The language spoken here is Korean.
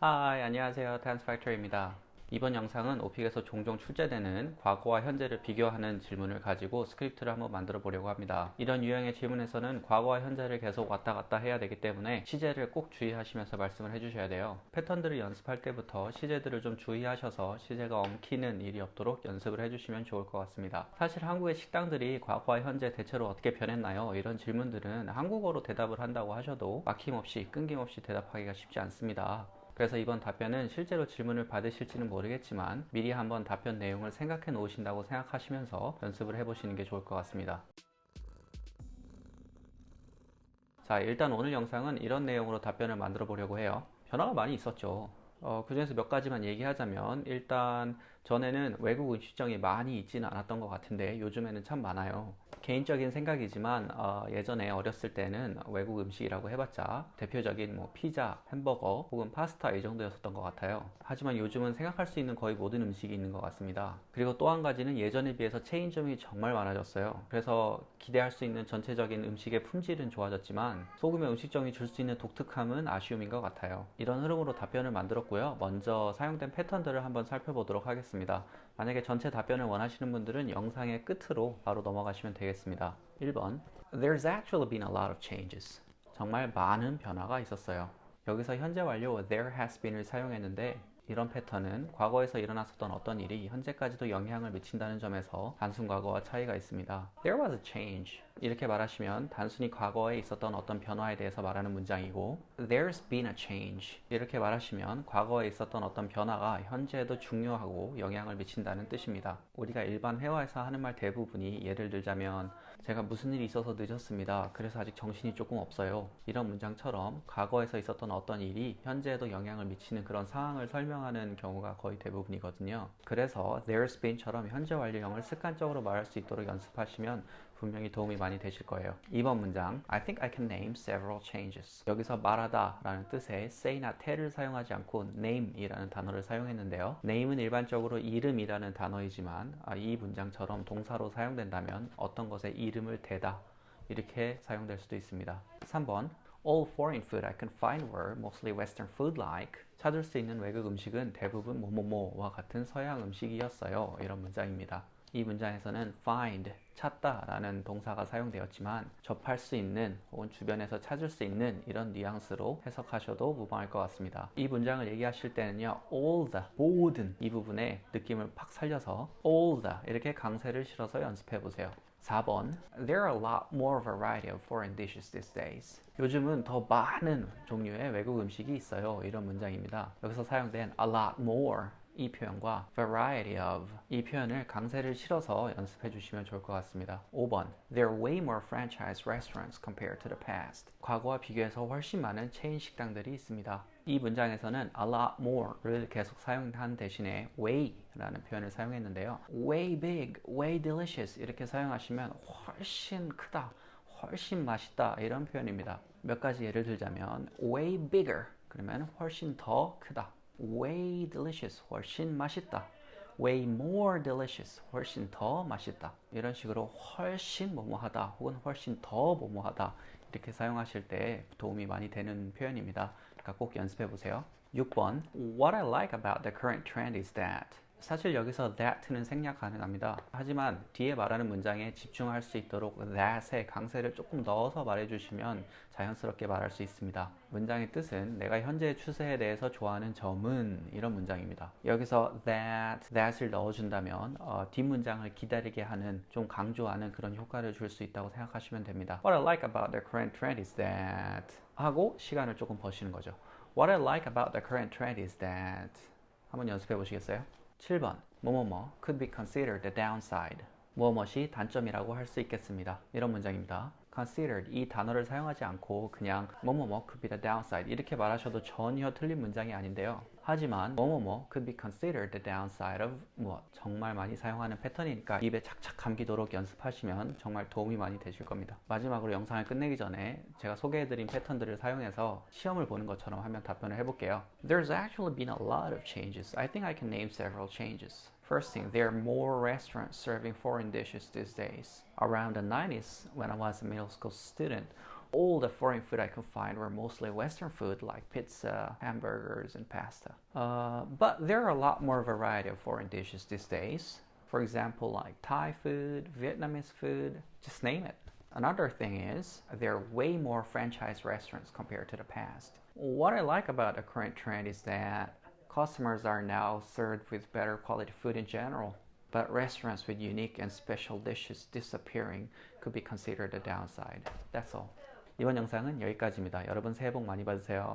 하이, 안녕하세요. 탄스파이터입니다. 이번 영상은 오픽에서 종종 출제되는 과거와 현재를 비교하는 질문을 가지고 스크립트를 한번 만들어 보려고 합니다. 이런 유형의 질문에서는 과거와 현재를 계속 왔다 갔다 해야 되기 때문에 시제를 꼭 주의하시면서 말씀을 해주셔야 돼요. 패턴들을 연습할 때부터 시제들을 좀 주의하셔서 시제가 엉키는 일이 없도록 연습을 해주시면 좋을 것 같습니다. 사실 한국의 식당들이 과거와 현재 대체로 어떻게 변했나요? 이런 질문들은 한국어로 대답을 한다고 하셔도 막힘없이 끊김없이 대답하기가 쉽지 않습니다. 그래서 이번 답변은 실제로 질문을 받으실지는 모르겠지만 미리 한번 답변 내용을 생각해 놓으신다고 생각하시면서 연습을 해보시는 게 좋을 것 같습니다. 자, 일단 오늘 영상은 이런 내용으로 답변을 만들어 보려고 해요. 변화가 많이 있었죠. 그 중에서 몇 가지만 얘기하자면 일단 전에는 외국 음식점이 많이 있지는 않았던 것 같은데 요즘에는 참 많아요. 개인적인 생각이지만 예전에 어렸을 때는 외국 음식이라고 해봤자 대표적인 뭐 피자, 햄버거 혹은 파스타 이 정도였었던 것 같아요. 하지만 요즘은 생각할 수 있는 거의 모든 음식이 있는 것 같습니다. 그리고 또 한 가지는 예전에 비해서 체인점이 정말 많아졌어요. 그래서 기대할 수 있는 전체적인 음식의 품질은 좋아졌지만 소규모 음식점이 줄 수 있는 독특함은 아쉬움인 것 같아요. 이런 흐름으로 답변을 만들었고요. 먼저 사용된 패턴들을 한번 살펴보도록 하겠습니다. 만약에 전체 답변을 원하시는 분들은 영상의 끝으로 바로 넘어가시면 되겠습니다. 1번 There's actually been a lot of changes. 정말 많은 변화가 있었어요. 여기서 현재 완료 there has been을 사용했는데 이런 패턴은 과거에서 일어났었던 어떤 일이 현재까지도 영향을 미친다는 점에서 단순 과거와 차이가 있습니다. There was a change. 이렇게 말하시면 단순히 과거에 있었던 어떤 변화에 대해서 말하는 문장이고 There's been a change. 이렇게 말하시면 과거에 있었던 어떤 변화가 현재에도 중요하고 영향을 미친다는 뜻입니다. 우리가 일반 회화에서 하는 말 대부분이 예를 들자면 제가 무슨 일이 있어서 늦었습니다. 그래서 아직 정신이 조금 없어요. 이런 문장처럼 과거에서 있었던 어떤 일이 현재에도 영향을 미치는 그런 상황을 설명하는 경우가 거의 대부분이거든요. 그래서 there's been처럼 현재 완료형을 습관적으로 말할 수 있도록 연습하시면 분명히 도움이 많이 되실 거예요. 2번 문장 I think I can name several changes. 여기서 말하다 라는 뜻의 say나 tell을 사용하지 않고 name이라는 단어를 사용했는데요. name은 일반적으로 이름이라는 단어이지만 이 문장처럼 동사로 사용된다면 어떤 것의 이름을 대다 이렇게 사용될 수도 있습니다. 3번 All foreign food I can find were mostly Western food like. 찾을 수 있는 외국 음식은 대부분 뭐뭐뭐와 같은 서양 음식이었어요. 이런 문장입니다. 이 문장에서는 find, 찾다 라는 동사가 사용되었지만 접할 수 있는 혹은 주변에서 찾을 수 있는 이런 뉘앙스로 해석하셔도 무방할 것 같습니다. 이 문장을 얘기하실 때는요 all the, 모든 이 부분에 느낌을 팍 살려서 all the 이렇게 강세를 실어서 연습해 보세요. 4번 There are a lot more variety of foreign dishes these days. 요즘은 더 많은 종류의 외국 음식이 있어요. 이런 문장입니다. 여기서 사용된 a lot more 이 표현과 variety of 이 표현을 강세를 실어서 연습해 주시면 좋을 것 같습니다. 5번 There are way more franchise restaurants compared to the past. 과거와 비교해서 훨씬 많은 체인 식당들이 있습니다. 이 문장에서는 a lot more를 계속 사용한 대신에 way라는 표현을 사용했는데요. way big, way delicious 이렇게 사용하시면 훨씬 크다, 훨씬 맛있다 이런 표현입니다. 몇 가지 예를 들자면 way bigger 그러면 훨씬 더 크다. way delicious 훨씬 맛있다. way more delicious 훨씬 더 맛있다. 이런 식으로 훨씬 뭐뭐하다 혹은 훨씬 더 뭐뭐하다 이렇게 사용하실 때 도움이 많이 되는 표현입니다. 그러니까 꼭 연습해 보세요. 6번 What I like about the current trend is that. 사실 여기서 that는 생략 가능합니다. 하지만 뒤에 말하는 문장에 집중할 수 있도록 that의 강세를 조금 넣어서 말해주시면 자연스럽게 말할 수 있습니다. 문장의 뜻은 내가 현재의 추세에 대해서 좋아하는 점은 이런 문장입니다. 여기서 that을 넣어준다면 뒷문장을 기다리게 하는 좀 강조하는 그런 효과를 줄 수 있다고 생각하시면 됩니다. What I like about the current trend is that 하고 시간을 조금 버시는 거죠. What I like about the current trend is that 한번 연습해 보시겠어요? 7번 뭐뭐뭐 could be considered the downside. 무엇이 단점이라고 할 수 있겠습니다. 이런 문장입니다. considered 이 단어를 사용하지 않고 그냥 뭐뭐뭐 could be the downside 이렇게 말하셔도 전혀 틀린 문장이 아닌데요. 하지만 뭐뭐뭐 could be considered the downside of 무엇 정말 많이 사용하는 패턴이니까 입에 착착 감기도록 연습하시면 정말 도움이 많이 되실 겁니다. 마지막으로 영상을 끝내기 전에 제가 소개해드린 패턴들을 사용해서 시험을 보는 것처럼 한번 답변을 해볼게요. There's actually been a lot of changes. I think I can name several changes. First thing, there are more restaurants serving foreign dishes these days. Around the 90s, when I was a middle school student, All the foreign food I could find were mostly Western food like pizza, hamburgers, and pasta. But there are a lot more variety of foreign dishes these days. For example, like Thai food, Vietnamese food, just name it. Another thing is, there are way more franchise restaurants compared to the past. What I like about the current trend is that customers are now served with better quality food in general, but restaurants with unique and special dishes disappearing could be considered a downside. That's all. 이번 영상은 여기까지입니다. 여러분 새해 복 많이 받으세요.